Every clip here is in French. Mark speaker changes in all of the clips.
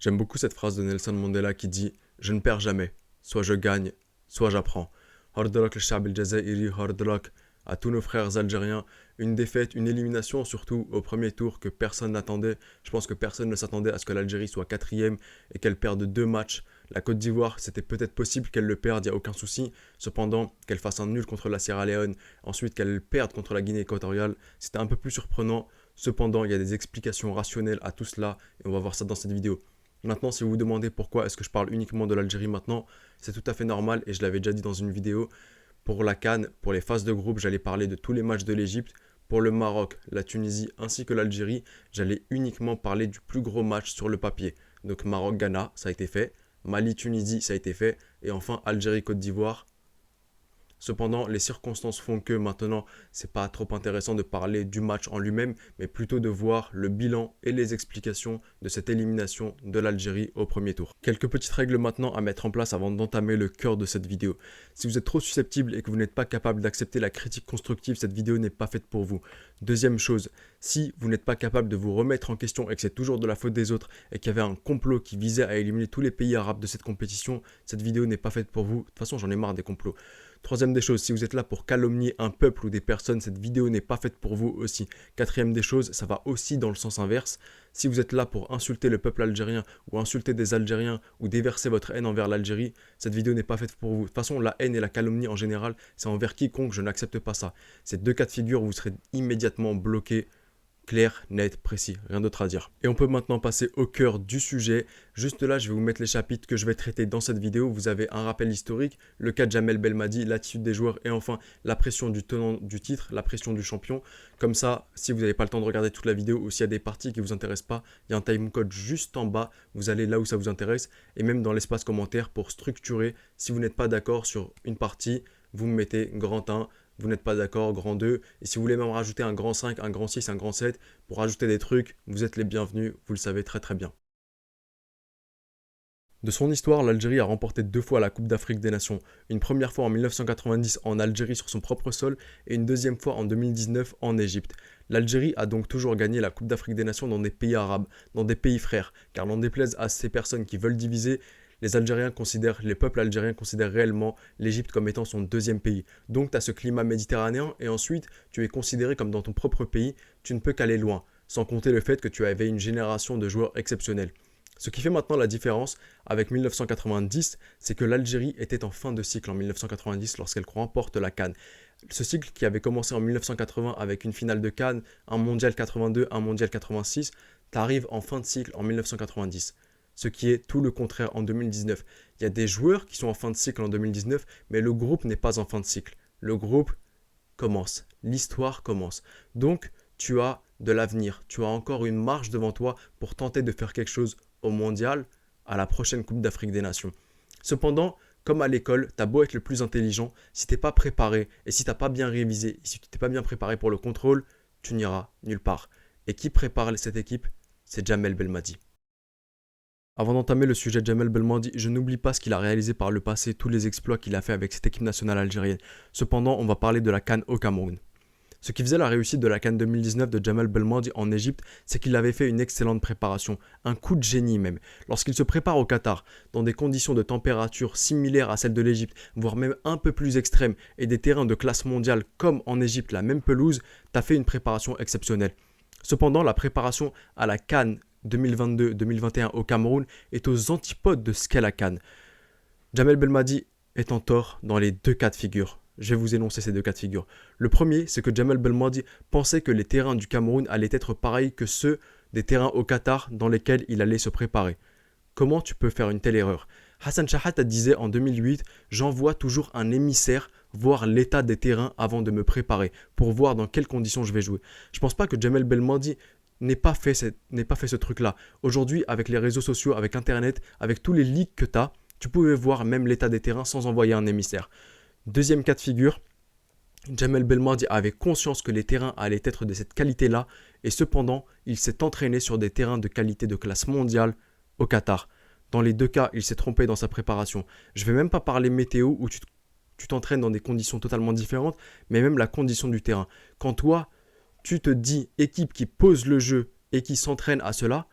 Speaker 1: J'aime beaucoup cette phrase de Nelson Mandela qui dit « Je ne perds jamais, soit je gagne, soit j'apprends ». Hard luck le Sha'b el-Jazairi, hard luck à tous nos frères algériens. Une défaite, une élimination surtout au premier tour que personne n'attendait. Je pense que personne ne s'attendait à ce que l'Algérie soit quatrième et qu'elle perde 2 matchs. La Côte d'Ivoire, c'était peut-être possible qu'elle le perde, il n'y a aucun souci. Cependant, qu'elle fasse un nul contre la Sierra Leone, ensuite qu'elle perde contre la Guinée équatoriale, c'était un peu plus surprenant. Cependant, il y a des explications rationnelles à tout cela et on va voir ça dans cette vidéo. Maintenant, si vous vous demandez pourquoi est-ce que je parle uniquement de l'Algérie maintenant, c'est tout à fait normal et je l'avais déjà dit dans une vidéo. Pour la CAN, pour les phases de groupe, j'allais parler de tous les matchs de l'Égypte. Pour le Maroc, la Tunisie ainsi que l'Algérie, j'allais uniquement parler du plus gros match sur le papier. Donc Maroc-Ghana, ça a été fait. Mali-Tunisie, ça a été fait. Et enfin Algérie-Côte d'Ivoire. Cependant, les circonstances font que maintenant, c'est pas trop intéressant de parler du match en lui-même, mais plutôt de voir le bilan et les explications de cette élimination de l'Algérie au premier tour. Quelques petites règles maintenant à mettre en place avant d'entamer le cœur de cette vidéo. Si vous êtes trop susceptible et que vous n'êtes pas capable d'accepter la critique constructive, cette vidéo n'est pas faite pour vous. Deuxième chose, si vous n'êtes pas capable de vous remettre en question et que c'est toujours de la faute des autres et qu'il y avait un complot qui visait à éliminer tous les pays arabes de cette compétition, cette vidéo n'est pas faite pour vous. De toute façon, j'en ai marre des complots. Troisième des choses, si vous êtes là pour calomnier un peuple ou des personnes, cette vidéo n'est pas faite pour vous aussi. Quatrième des choses, ça va aussi dans le sens inverse. Si vous êtes là pour insulter le peuple algérien ou insulter des Algériens ou déverser votre haine envers l'Algérie, cette vidéo n'est pas faite pour vous. De toute façon, la haine et la calomnie en général, c'est envers quiconque, je n'accepte pas ça. Ces deux cas de figure, vous serez immédiatement bloqué. Clair, net, précis, rien d'autre à dire. Et on peut maintenant passer au cœur du sujet. Juste là, je vais vous mettre les chapitres que je vais traiter dans cette vidéo. Vous avez un rappel historique, le cas de Jamel Belmadi, l'attitude des joueurs et enfin la pression du tenant du titre, la pression du champion. Comme ça, si vous n'avez pas le temps de regarder toute la vidéo ou s'il y a des parties qui ne vous intéressent pas, il y a un timecode juste en bas. Vous allez là où ça vous intéresse et même dans l'espace commentaire pour structurer. Si vous n'êtes pas d'accord sur une partie, vous me mettez grand 1. Vous n'êtes pas d'accord, grand 2. Et si vous voulez même rajouter un grand 5, un grand 6, un grand 7, pour rajouter des trucs, vous êtes les bienvenus, vous le savez très très bien. De son histoire, l'Algérie a remporté 2 fois la Coupe d'Afrique des Nations. Une première fois en 1990 en Algérie sur son propre sol et une deuxième fois en 2019 en Égypte. L'Algérie a donc toujours gagné la Coupe d'Afrique des Nations dans des pays arabes, dans des pays frères, car n'en déplaise à ces personnes qui veulent diviser, les peuples algériens considèrent réellement l'Égypte comme étant son deuxième pays. Donc tu as ce climat méditerranéen et ensuite tu es considéré comme dans ton propre pays, tu ne peux qu'aller loin, sans compter le fait que tu avais une génération de joueurs exceptionnels. Ce qui fait maintenant la différence avec 1990, c'est que l'Algérie était en fin de cycle en 1990 lorsqu'elle remporte la CAN. Ce cycle qui avait commencé en 1980 avec une finale de CAN, un mondial 82, un mondial 86, t'arrives en fin de cycle en 1990. Ce qui est tout le contraire en 2019. Il y a des joueurs qui sont en fin de cycle en 2019, mais le groupe n'est pas en fin de cycle. Le groupe commence, l'histoire commence. Donc, tu as de l'avenir, tu as encore une marche devant toi pour tenter de faire quelque chose au mondial, à la prochaine Coupe d'Afrique des Nations. Cependant, comme à l'école, tu as beau être le plus intelligent, si tu n'es pas préparé et si tu n'as pas bien révisé, et si tu t'es pas bien préparé pour le contrôle, tu n'iras nulle part. Et qui prépare cette équipe? C'est Jamel Belmadi. Avant d'entamer le sujet de Jamel Belmadi, je n'oublie pas ce qu'il a réalisé par le passé, tous les exploits qu'il a fait avec cette équipe nationale algérienne. Cependant, on va parler de la CAN au Cameroun. Ce qui faisait la réussite de la CAN 2019 de Jamel Belmadi en Égypte, c'est qu'il avait fait une excellente préparation, un coup de génie même. Lorsqu'il se prépare au Qatar, dans des conditions de température similaires à celles de l'Égypte, voire même un peu plus extrêmes, et des terrains de classe mondiale comme en Égypte, la même pelouse, tu as fait une préparation exceptionnelle. Cependant, la préparation à la CAN 2022-2021 au Cameroun est aux antipodes de ce qu'est la CAN. Jamel Belmadi est en tort dans les deux cas de figure. Je vais vous énoncer ces deux cas de figure. Le premier, c'est que Jamel Belmadi pensait que les terrains du Cameroun allaient être pareils que ceux des terrains au Qatar dans lesquels il allait se préparer. Comment tu peux faire une telle erreur? Hassan Shahat disait en 2008 « J'envoie toujours un émissaire voir l'état des terrains avant de me préparer pour voir dans quelles conditions je vais jouer. » Je ne pense pas que Jamel Belmadi n'ait pas fait ce truc-là. Aujourd'hui, avec les réseaux sociaux, avec Internet, avec tous les leaks que tu as, tu pouvais voir même l'état des terrains sans envoyer un émissaire. Deuxième cas de figure, Jamel Belmadi avait conscience que les terrains allaient être de cette qualité-là et cependant, il s'est entraîné sur des terrains de qualité de classe mondiale au Qatar. Dans les deux cas, il s'est trompé dans sa préparation. Je ne vais même pas parler météo où tu t'entraînes dans des conditions totalement différentes, mais même la condition du terrain. Quand toi, tu te dis équipe qui pose le jeu et qui s'entraîne à cela,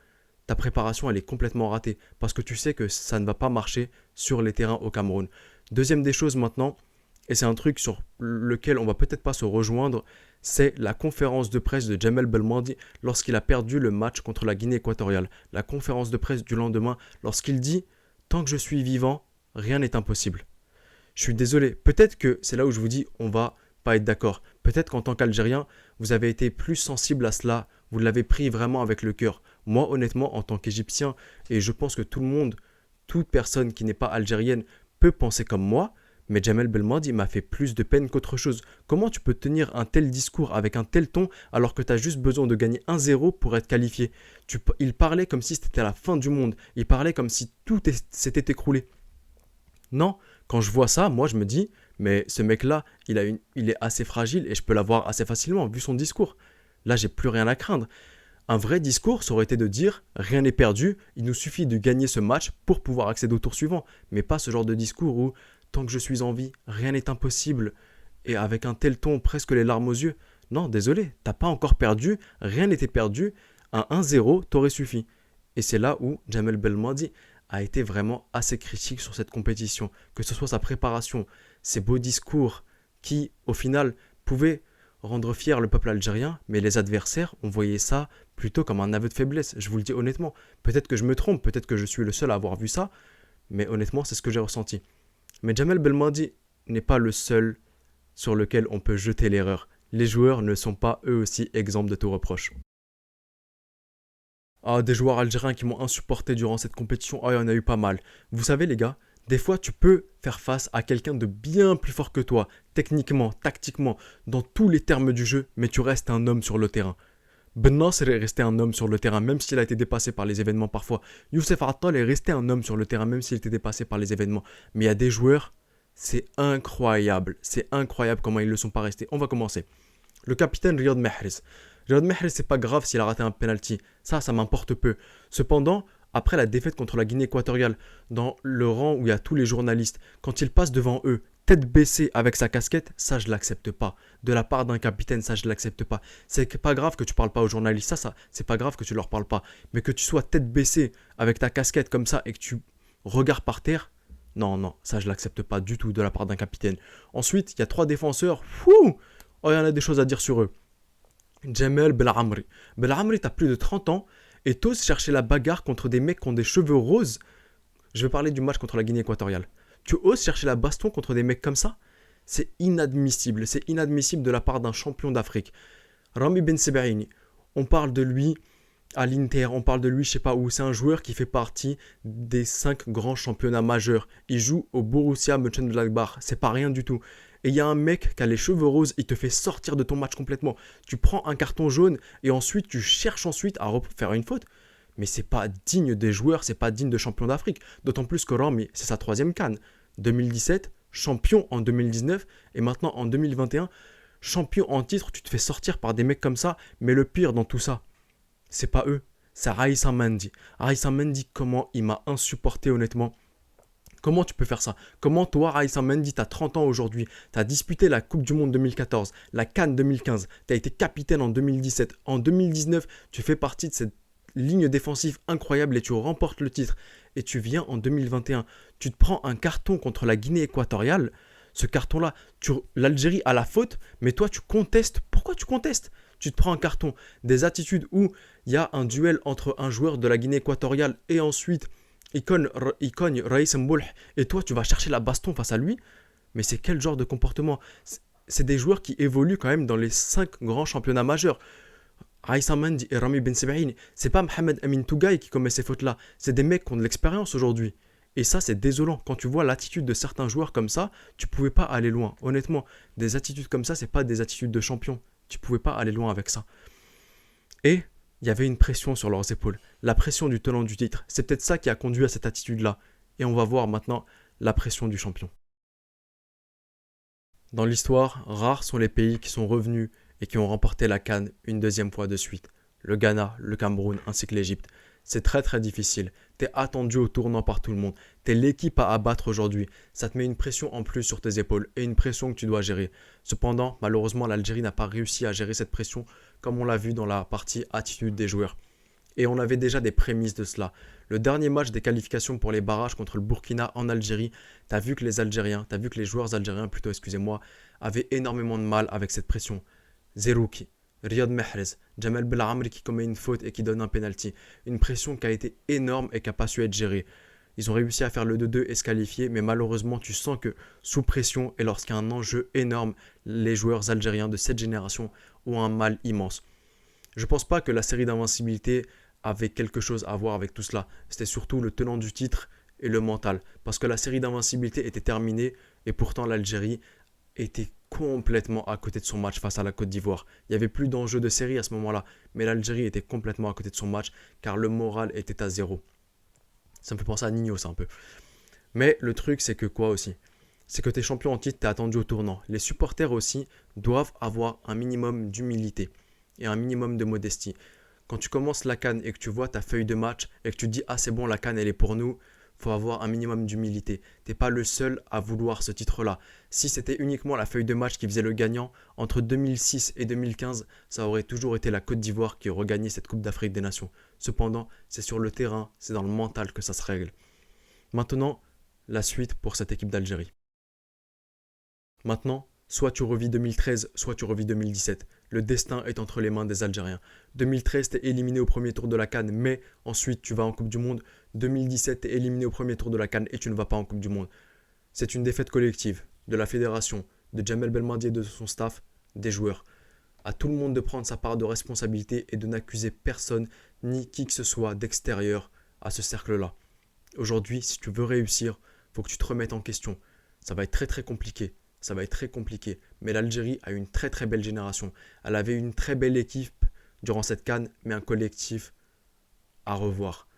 Speaker 1: ta préparation elle est complètement ratée parce que tu sais que ça ne va pas marcher sur les terrains au Cameroun. Deuxième des choses maintenant, et c'est un truc sur lequel on va peut-être pas se rejoindre, c'est la conférence de presse de Jamel Belmadi lorsqu'il a perdu le match contre la Guinée équatoriale. La conférence de presse du lendemain lorsqu'il dit « Tant que je suis vivant, rien n'est impossible ». Je suis désolé, peut-être que c'est là où je vous dis on va pas être d'accord. Peut-être qu'en tant qu'Algérien, vous avez été plus sensible à cela, vous l'avez pris vraiment avec le cœur. Moi, honnêtement, en tant qu'Égyptien, et je pense que tout le monde, toute personne qui n'est pas algérienne peut penser comme moi, mais Jamel Belmadi m'a fait plus de peine qu'autre chose. Comment tu peux tenir un tel discours avec un tel ton alors que tu as juste besoin de gagner 1-0 pour être qualifié? Il parlait comme si c'était la fin du monde. Il parlait comme si tout s'était écroulé. Non, quand je vois ça, moi je me dis, mais ce mec-là, il est assez fragile et je peux l'avoir assez facilement vu son discours. Là, j'ai plus rien à craindre. Un vrai discours, ça aurait été de dire rien n'est perdu, il nous suffit de gagner ce match pour pouvoir accéder au tour suivant. Mais pas ce genre de discours où tant que je suis en vie, rien n'est impossible. Et avec un tel ton, presque les larmes aux yeux. Non, désolé, t'as pas encore perdu, rien n'était perdu. Un 1-0 t'aurait suffi. Et c'est là où Jamel Belmadi a été vraiment assez critique sur cette compétition. Que ce soit sa préparation, ses beaux discours qui, au final, pouvaient rendre fier le peuple algérien, mais les adversaires, on voyait ça plutôt comme un aveu de faiblesse. Je vous le dis honnêtement. Peut-être que je me trompe, peut-être que je suis le seul à avoir vu ça, mais honnêtement, c'est ce que j'ai ressenti. Mais Jamel Belmadi n'est pas le seul sur lequel on peut jeter l'erreur. Les joueurs ne sont pas eux aussi exempts de tout reproche. Ah, des joueurs algériens qui m'ont insupporté durant cette compétition, ah, il y en a eu pas mal. Vous savez les gars, des fois tu peux faire face à quelqu'un de bien plus fort que toi, techniquement, tactiquement, dans tous les termes du jeu, mais tu restes un homme sur le terrain. Ben Nasser est resté un homme sur le terrain, même s'il a été dépassé par les événements parfois. Youssef Attal est resté un homme sur le terrain, même s'il était dépassé par les événements. Mais il y a des joueurs, c'est incroyable comment ils ne le sont pas restés. On va commencer. Le capitaine Riyad Mahrez. Riyad Mahrez, c'est pas grave s'il a raté un penalty. Ça m'importe peu. Cependant, après la défaite contre la Guinée équatoriale, dans le rang où il y a tous les journalistes, quand il passe devant eux, tête baissée avec sa casquette, ça je l'accepte pas. De la part d'un capitaine, ça je l'accepte pas. C'est pas grave que tu parles pas aux journalistes, ça c'est pas grave que tu leur parles pas. Mais que tu sois tête baissée avec ta casquette comme ça et que tu regardes par terre, non, ça je l'accepte pas du tout de la part d'un capitaine. Ensuite, il y a 3 défenseurs, oh, il y en a des choses à dire sur eux. Jamel Belhamri. Belhamri, t'as plus de 30 ans et t'oses chercher la bagarre contre des mecs qui ont des cheveux roses. Je vais parler du match contre la Guinée équatoriale. Tu oses chercher la baston contre des mecs comme ça? C'est inadmissible de la part d'un champion d'Afrique. Rami Ben Sebaini, on parle de lui à l'Inter, on parle de lui je sais pas où. C'est un joueur qui fait partie des 5 grands championnats majeurs. Il joue au Borussia Mönchengladbach, c'est pas rien du tout. Et il y a un mec qui a les cheveux roses, il te fait sortir de ton match complètement. Tu prends un carton jaune et ensuite tu cherches à faire une faute. Mais c'est pas digne des joueurs, c'est pas digne de champion d'Afrique. D'autant plus que Rami, c'est sa 3e CAN. 2017, champion en 2019 et maintenant en 2021, champion en titre, tu te fais sortir par des mecs comme ça. Mais le pire dans tout ça, c'est pas eux, c'est Raïssa Mendy. Raïssa Mendy, comment il m'a insupporté honnêtement. Comment tu peux faire ça? Comment toi, Raïssa Mendy, tu as 30 ans aujourd'hui, tu as disputé la Coupe du Monde 2014, la CAN 2015, tu as été capitaine en 2017, en 2019, tu fais partie de cette ligne défensive incroyable et tu remportes le titre. Et tu viens en 2021, tu te prends un carton contre la Guinée équatoriale. Ce carton-là, l'Algérie a la faute, mais toi tu contestes. Pourquoi tu contestes? Tu te prends un carton, des attitudes où il y a un duel entre un joueur de la Guinée équatoriale et ensuite il cogne Raïs Mboulh et toi tu vas chercher la baston face à lui. Mais c'est quel genre de comportement? C'est des joueurs qui évoluent quand même dans les 5 grands championnats majeurs. Raïssa Mendy et Rami Ben Sebaini, c'est pas Mohamed Amin Tougaï qui commet ces fautes-là. C'est des mecs qui ont de l'expérience aujourd'hui. Et ça, c'est désolant. Quand tu vois l'attitude de certains joueurs comme ça, tu pouvais pas aller loin. Honnêtement, des attitudes comme ça, c'est pas des attitudes de champion. Tu pouvais pas aller loin avec ça. Et il y avait une pression sur leurs épaules. La pression du tenant du titre. C'est peut-être ça qui a conduit à cette attitude-là. Et on va voir maintenant la pression du champion. Dans l'histoire, rares sont les pays qui sont revenus et qui ont remporté la CAN une 2e fois de suite. Le Ghana, le Cameroun ainsi que l'Égypte. C'est très très difficile. T'es attendu au tournant par tout le monde. T'es l'équipe à abattre aujourd'hui. Ça te met une pression en plus sur tes épaules et une pression que tu dois gérer. Cependant, malheureusement, l'Algérie n'a pas réussi à gérer cette pression comme on l'a vu dans la partie attitude des joueurs. Et on avait déjà des prémices de cela. Le dernier match des qualifications pour les barrages contre le Burkina en Algérie, t'as vu que les joueurs algériens plutôt, excusez-moi, avaient énormément de mal avec cette pression. Zerouki, Riyad Mahrez, Jamel Belhamri qui commet une faute et qui donne un penalty. Une pression qui a été énorme et qui n'a pas su être gérée. Ils ont réussi à faire le 2-2 et se qualifier, mais malheureusement, tu sens que sous pression et lorsqu'il y a un enjeu énorme, les joueurs algériens de cette génération ont un mal immense. Je ne pense pas que la série d'invincibilité avait quelque chose à voir avec tout cela. C'était surtout le tenant du titre et le mental. Parce que la série d'invincibilité était terminée et pourtant l'Algérie était complètement à côté de son match face à la Côte d'Ivoire. Il n'y avait plus d'enjeu de série à ce moment-là, mais l'Algérie était complètement à côté de son match car le moral était à zéro. Ça me fait penser à Nino, ça un peu. Mais le truc, c'est que quoi aussi? C'est que tu es champion en titre, tu es attendu au tournant. Les supporters aussi doivent avoir un minimum d'humilité et un minimum de modestie. Quand tu commences la CAN et que tu vois ta feuille de match et que tu te dis ah c'est bon la CAN elle est pour nous, faut avoir un minimum d'humilité. T'es pas le seul à vouloir ce titre-là. Si c'était uniquement la feuille de match qui faisait le gagnant, entre 2006 et 2015, ça aurait toujours été la Côte d'Ivoire qui aurait gagné cette Coupe d'Afrique des Nations. Cependant, c'est sur le terrain, c'est dans le mental que ça se règle. Maintenant, la suite pour cette équipe d'Algérie. Maintenant, soit tu revis 2013, soit tu revis 2017. Le destin est entre les mains des Algériens. 2013, tu es éliminé au premier tour de la CAN, mais ensuite tu vas en Coupe du Monde. 2017, tu es éliminé au premier tour de la CAN et tu ne vas pas en Coupe du Monde. C'est une défaite collective de la fédération, de Djamel Belmadi et de son staff, des joueurs. À tout le monde de prendre sa part de responsabilité et de n'accuser personne ni qui que ce soit d'extérieur à ce cercle-là. Aujourd'hui, si tu veux réussir, il faut que tu te remettes en question. Ça va être très très compliqué. Ça va être très compliqué. Mais l'Algérie a une très très belle génération. Elle avait une très belle équipe durant cette CAN, mais un collectif à revoir.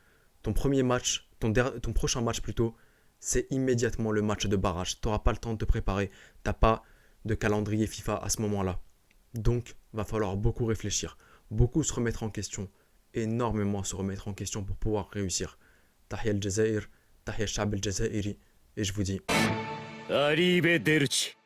Speaker 1: Ton premier match, ton prochain match plutôt, c'est immédiatement le match de barrage. Tu n'auras pas le temps de te préparer. Tu n'as pas de calendrier FIFA à ce moment-là. Donc, va falloir beaucoup réfléchir, beaucoup se remettre en question, énormément se remettre en question pour pouvoir réussir. Tahia al Jazair, Tahia Shab al Jazairi, et je vous dis
Speaker 2: Arrivederci.